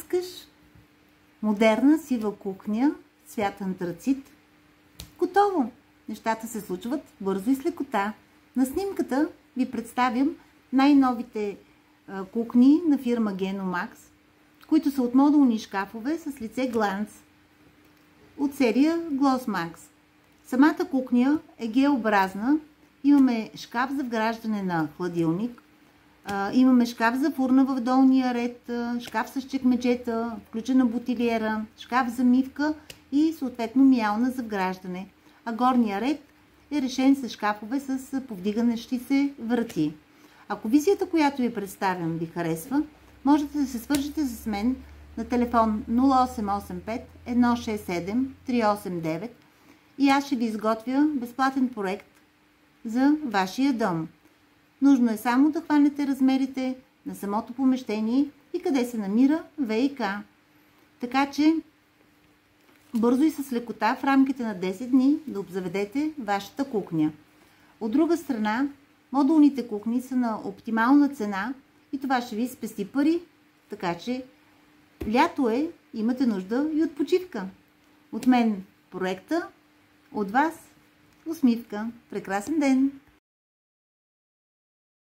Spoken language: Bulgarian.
искаш модерна сива кухня, цвят антрацит, готово! Нещата се случват бързо и с лекота. На снимката ви представям най-новите кухни на фирма Genomax, които са от модулни шкафове с лице гланц от серия Glossmax. Самата кухня е Г-образна. Имаме шкаф за вграждане на хладилник, имаме шкаф за фурна в долния ред, шкаф с чекмеджета, включена бутилиера, шкаф за мивка и съответно миялна за вграждане. А горния ред е решен с шкафове с повдигащи се врати. Ако визията, която ви представям, ви харесва, можете да се свържете с мен на телефон 0885 167 389 и аз ще ви изготвя безплатен проект за вашия дом. Нужно е само да хванете размерите на самото помещение и къде се намира ВиК. Така че бързо и с лекота в рамките на 10 дни да обзаведете вашата кухня. От друга страна, модулните кухни са на оптимална цена и това ще ви спести пари, така че лято е, имате нужда и от почивка. От мен проекта, от вас усмивка. Прекрасен ден!